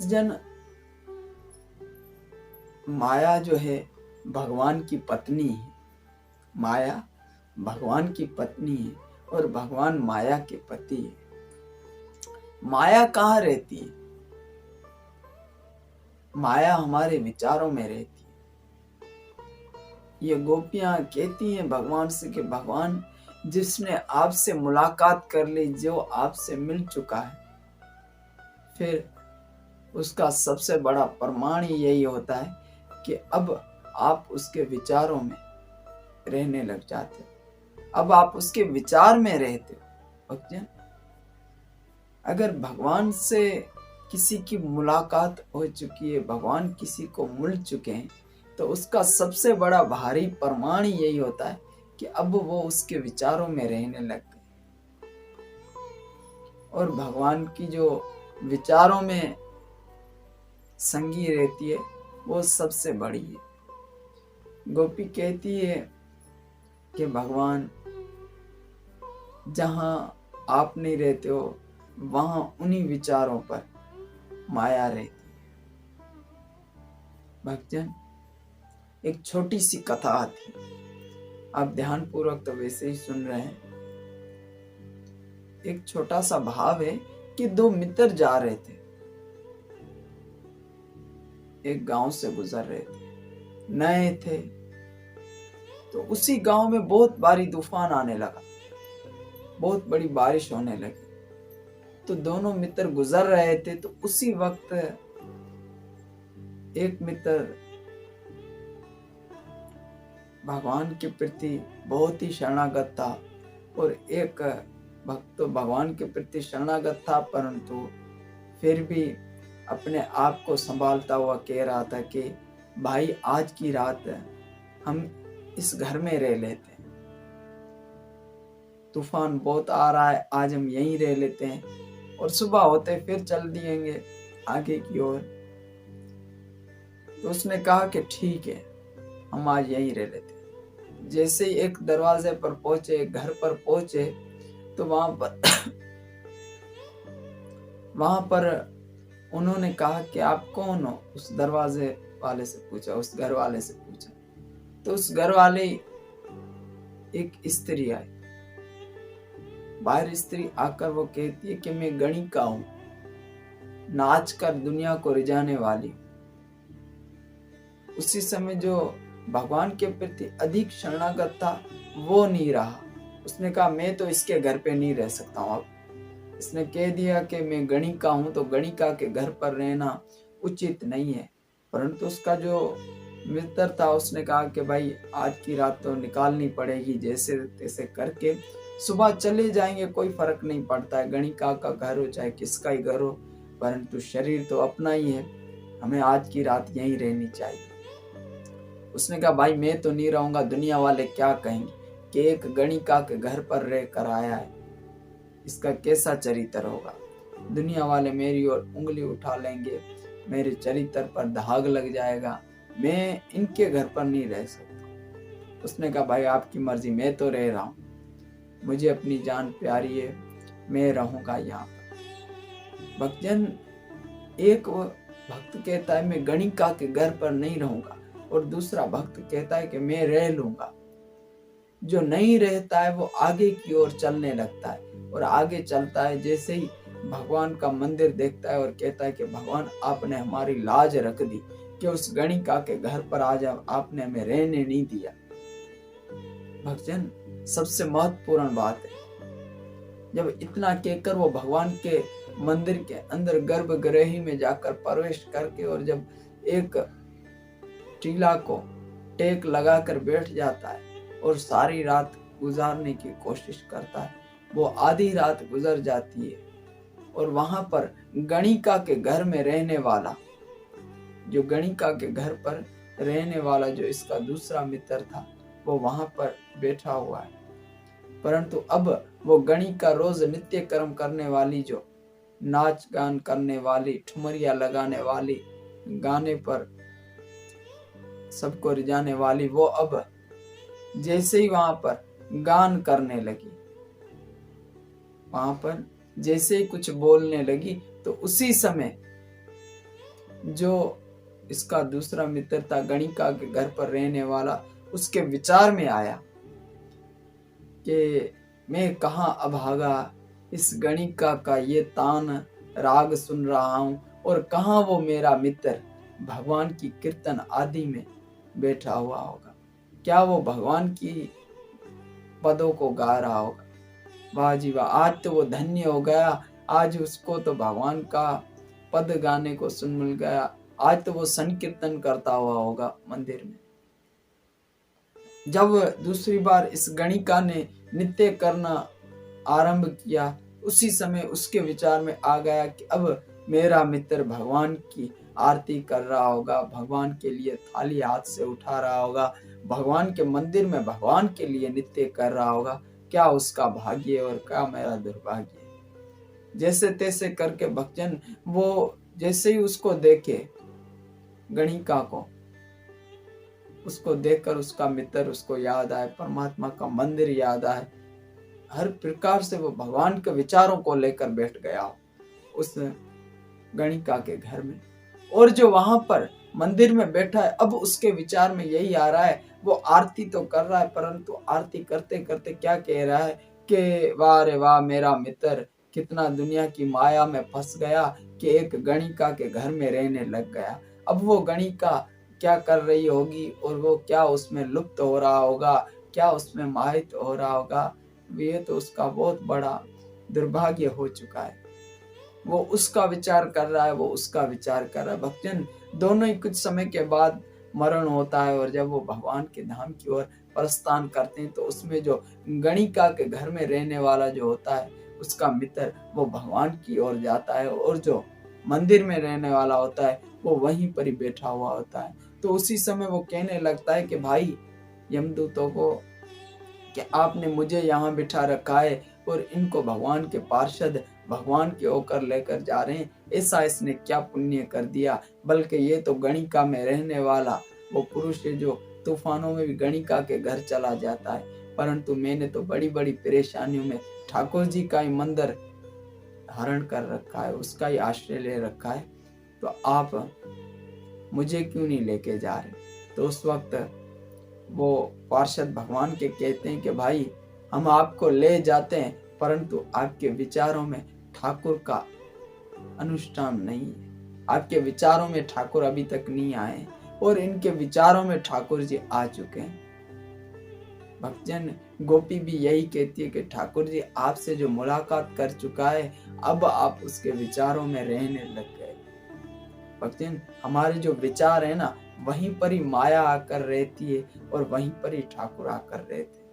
जन माया जो है भगवान की पत्नी है। माया भगवान की पत्नी है और भगवान माया के पति है। माया कहाँ रहती है? माया हमारे विचारों में रहती है। ये गोपियां कहती हैं भगवान से कि भगवान, जिसने आपसे मुलाकात कर ली, जो आपसे मिल चुका है, फिर उसका सबसे बड़ा प्रमाण ही यही होता है कि अब आप उसके विचारों में रहने लग जाते हो, अब आप उसके विचार में रहते हो। भक्तजन, अगर भगवान से किसी की मुलाकात हो चुकी है, भगवान किसी को मिल चुके हैं, तो उसका सबसे बड़ा भारी प्रमाण ही यही होता है कि अब वो उसके विचारों में रहने लग गए। और भगवान की जो विचारों में संगी रहती है वो सबसे बड़ी है। गोपी कहती है कि भगवान, जहां आप नहीं रहते हो वहां उन्हीं विचारों पर माया रहती है। भक्तजन, एक छोटी सी कथा आती है, आप ध्यान पूर्वक तो वैसे ही सुन रहे हैं। एक छोटा सा भाव है कि दो मित्र जा रहे थे, एक गांव से गुजर रहे थे, नए थे। तो उसी गांव में बहुत भारी तूफान आने लगा, बहुत बड़ी बारिश होने लगी। तो दोनों मित्र गुजर रहे थे, तो उसी वक्त एक मित्र भगवान के प्रति बहुत ही शरणागत था और एक भक्त तो भगवान के प्रति शरणागत था, परंतु फिर भी अपने आप को संभालता हुआ कह रहा था कि भाई, आज की रात हम इस घर में रह लेते हैं, तूफान बहुत आ रहा है, आज हम यहीं रह लेते हैं और सुबह होते फिर चल दिएंगे आगे की ओर। तो उसने कहा कि ठीक है, हम आज यहीं रह लेते हैं। जैसे ही एक दरवाजे पर पहुंचे, घर पर पहुंचे, तो वहां पर उन्होंने कहा कि आप कौन हो? उस दरवाजे वाले से पूछा, उस घर वाले से पूछा। तो उस घर वाले एक स्त्री आई, बाहर स्त्री आकर वो कहती है कि मैं गणिका हूं, नाच कर दुनिया को रिझाने वाली। उसी समय जो भगवान के प्रति अधिक शरणागत था वो नहीं रहा। उसने कहा मैं तो इसके घर पे नहीं रह सकता हूं। अब इसने कह दिया कि मैं गणिका हूं, तो गणिका के घर पर रहना उचित नहीं है। परंतु उसका जो मित्र था उसने कहा कि भाई, आज की रात तो निकालनी पड़ेगी, जैसे तैसे करके सुबह चले जाएंगे, कोई फर्क नहीं पड़ता है, गणिका का घर हो चाहे किसका ही घर हो, परंतु शरीर तो अपना ही है, हमें आज की रात यहीं रहनी चाहिए। उसने कहा भाई, मैं तो नहीं रहूंगा, दुनिया वाले क्या कहेंगे कि एक गणिका के घर पर रह कर आया है, इसका कैसा चरित्र होगा, दुनिया वाले मेरी ओर उंगली उठा लेंगे, मेरे चरित्र पर दाग लग जाएगा, मैं इनके घर पर नहीं रह सकता। उसने कहा भाई, आपकी मर्जी, मैं तो रह रहा हूं, मुझे अपनी जान प्यारी है, मैं रहूंगा यहाँ पर। भक्तजन, एक भक्त कहता है मैं गणिका के घर पर नहीं रहूंगा, और दूसरा भक्त कहता है कि मैं रह लूंगा। जो नहीं रहता है वो आगे की ओर चलने लगता है, और आगे चलता है, जैसे ही भगवान का मंदिर देखता है और कहता है कि भगवान, आपने हमारी लाज रख दी कि उस गणिका के घर पर आज आपने हमें रहने नहीं दिया। भक्तजन, सबसे महत्वपूर्ण बात है, जब इतना कहकर वो भगवान के मंदिर के अंदर गर्भगृह में जाकर प्रवेश करके, और जब एक टीला को टेक लगाकर बैठ जाता है और सारी रात गुजारने की कोशिश करता है, वो आधी रात गुजर जाती है। और वहां पर गणिका के घर में रहने वाला, जो गणिका के घर पर रहने वाला जो इसका दूसरा मित्र था, वो वहां पर बैठा हुआ है। परंतु अब वो गणिका रोज नित्य कर्म करने वाली, जो नाच गान करने वाली, ठुमरिया लगाने वाली, गाने पर सबको रिझाने वाली, वो अब जैसे ही वहां पर गान करने लगी, वहां पर जैसे ही कुछ बोलने लगी, तो उसी समय जो इसका दूसरा मित्र था गणिका के घर पर रहने वाला, उसके विचार में आया कि मैं कहाँ अभागा इस गणिका का ये तान राग सुन रहा हूँ, और कहाँ वो मेरा मित्र भगवान की कीर्तन आदि में बैठा हुआ होगा। क्या वो भगवान की पदों को गा रहा होगा। वाह जी वाह, आज तो वो धन्य हो गया, आज उसको तो भगवान का पद गाने को सुन मिल गया। आज तो वो संकीर्तन करता हुआ होगा मंदिर में। जब दूसरी बार इस गणिका ने नृत्य करना आरंभ किया, उसी समय उसके विचार में आ गया कि अब मेरा मित्र भगवान की आरती कर रहा होगा, भगवान के लिए थाली हाथ से उठा रहा होगा, भगवान के मंदिर में भगवान के लिए नृत्य कर रहा होगा। क्या उसका भाग्य और क्या मेरा दुर्भाग्य। जैसे तैसे करके भक्तजन वो जैसे ही उसको देखे, गणिका को, उसको देखकर उसका मित्र उसको याद आए, परमात्मा का मंदिर याद आए, हर प्रकार से वो भगवान के विचारों को लेकर बैठ गया उस गणिका के घर में। और जो वहां पर मंदिर में बैठा है, अब उसके विचार में यही आ रहा है, वो आरती तो कर रहा है, परंतु आरती करते करते क्या कह रहा है कि वाह रे वाह, मेरा मित्र कितना दुनिया की माया में फंस गया कि एक गणिका के घर में रहने लग गया। अब वो गणिका क्या कर रही होगी और वो क्या उसमें लुप्त हो रहा होगा, क्या उसमें माहित हो रहा होगा, ये तो उसका बहुत बड़ा दुर्भाग्य हो चुका है। वो उसका विचार कर रहा है, वो उसका विचार कर रहा है। भक्तजन, दोनों ही कुछ समय के बाद मरण होता है, और जब वो भगवान के धाम की ओर प्रस्थान करते हैं तो उसमें जो गणिका के घर में रहने वाला जो होता है, उसका मित्र, वो भगवान की ओर जाता है, और जो मंदिर में रहने वाला होता है वो वहीं पर ही बैठा हुआ होता है। तो उसी समय वो कहने लगता है कि भाई यमदूतों को, कि आपने मुझे यहाँ बिठा रखा है और इनको भगवान के पार्षद भगवान के होकर लेकर जा रहे हैं, ऐसा इसने क्या पुण्य कर दिया। बल्कि ये तो गणिका में रहने वाला वो पुरुष है जो तूफानों में भी गणिका के घर चला जाता है, परंतु मैंने तो बड़ी बड़ी परेशानियों में ठाकुर जी का ही मंदिर धारण कर रखा है, उसका ही आश्रय ले रखा है, तो आप मुझे क्यों नहीं लेके जा रहे। तो उस वक्त वो पार्षद भगवान के कहते हैं कि भाई हम आपको ले जाते हैं, परंतु आपके विचारों में ठाकुर का अनुष्ठान नहीं है, आपके विचारों में ठाकुर अभी तक नहीं आए, और इनके विचारों में ठाकुर जी आ चुके हैं। भक्तजन, गोपी भी यही कहती है कि ठाकुर जी आपसे जो मुलाकात कर चुका है, अब आप उसके विचारों में रहने लग गए। भक्तजन, हमारे जो विचार है ना, वहीं पर ही माया आकर रहती है और वहीं पर ही ठाकुर आकर रहते हैं।